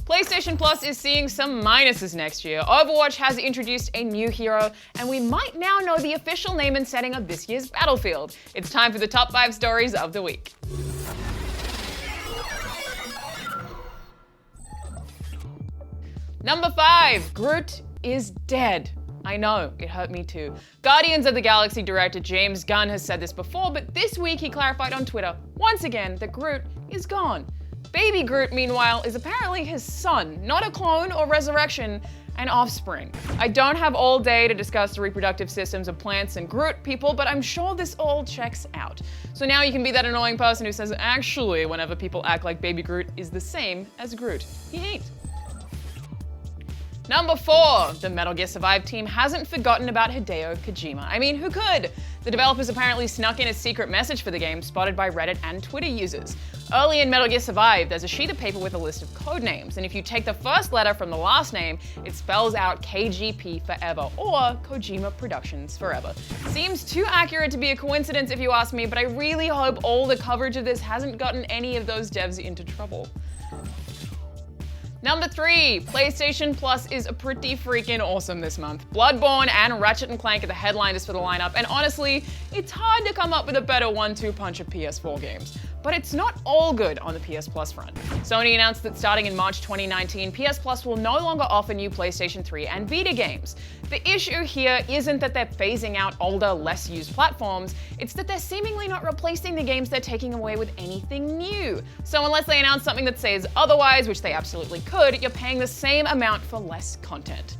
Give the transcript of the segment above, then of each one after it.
PlayStation Plus is seeing some minuses next year. Overwatch has introduced a new hero, and we might now know the official name and setting of this year's Battlefield. It's time for the top 5 stories of the week. Number 5, Groot is dead. I know, it hurt me too. Guardians of the Galaxy director James Gunn has said this before, but this week he clarified on Twitter, once again, that Groot is gone. Baby Groot, meanwhile, is apparently his son, not a clone or resurrection, an offspring. I don't have all day to discuss the reproductive systems of plants and Groot people, but I'm sure this all checks out. So now you can be that annoying person who says, actually, whenever people act like Baby Groot is the same as Groot. He ain't. Number 4, the Metal Gear Survive team hasn't forgotten about Hideo Kojima. I mean, who could? The developers apparently snuck in a secret message for the game spotted by Reddit and Twitter users. Early in Metal Gear Survive, there's a sheet of paper with a list of code names, and if you take the first letter from the last name, it spells out KGP forever, or Kojima Productions forever. Seems too accurate to be a coincidence if you ask me, but I really hope all the coverage of this hasn't gotten any of those devs into trouble. Number 3, PlayStation Plus is pretty freaking awesome this month. Bloodborne and Ratchet & Clank are the headliners for the lineup, and honestly, it's hard to come up with a better 1-2 punch of PS4 games. But it's not all good on the PS Plus front. Sony announced that starting in March 2019, PS Plus will no longer offer new PlayStation 3 and Vita games. The issue here isn't that they're phasing out older, less used platforms, it's that they're seemingly not replacing the games they're taking away with anything new. So unless they announce something that says otherwise, which they absolutely could, you're paying the same amount for less content.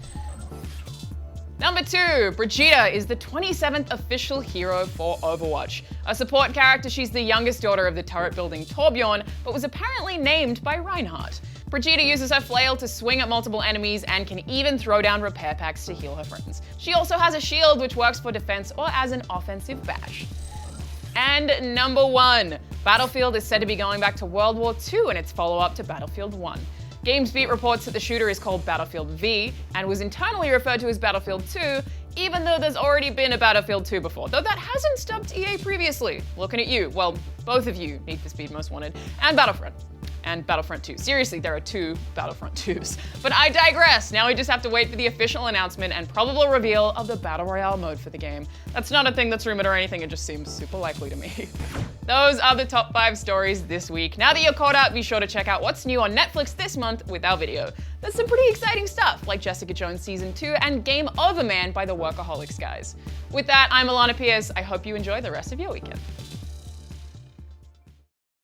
Number 2, Brigitte is the 27th official hero for Overwatch. A support character, she's the youngest daughter of the turret-building Torbjorn, but was apparently named by Reinhardt. Brigitte uses her flail to swing at multiple enemies and can even throw down repair packs to heal her friends. She also has a shield which works for defense or as an offensive bash. And number 1, Battlefield is said to be going back to World War II in its follow-up to Battlefield 1. GamesBeat reports that the shooter is called Battlefield V and was internally referred to as Battlefield 2, even though there's already been a Battlefield 2 before, though that hasn't stopped EA previously. Looking at you, well, both of you, Need for Speed Most Wanted, and Battlefront. And Battlefront 2. Seriously, there are 2 Battlefront 2s. But I digress. Now we just have to wait for the official announcement and probable reveal of the Battle Royale mode for the game. That's not a thing that's rumored or anything, it just seems super likely to me. Those are the top 5 stories this week. Now that you're caught up, be sure to check out what's new on Netflix this month with our video. There's some pretty exciting stuff, like Jessica Jones Season 2 and Game Over Man by the Workaholics guys. With that, I'm Alana Pierce. I hope you enjoy the rest of your weekend.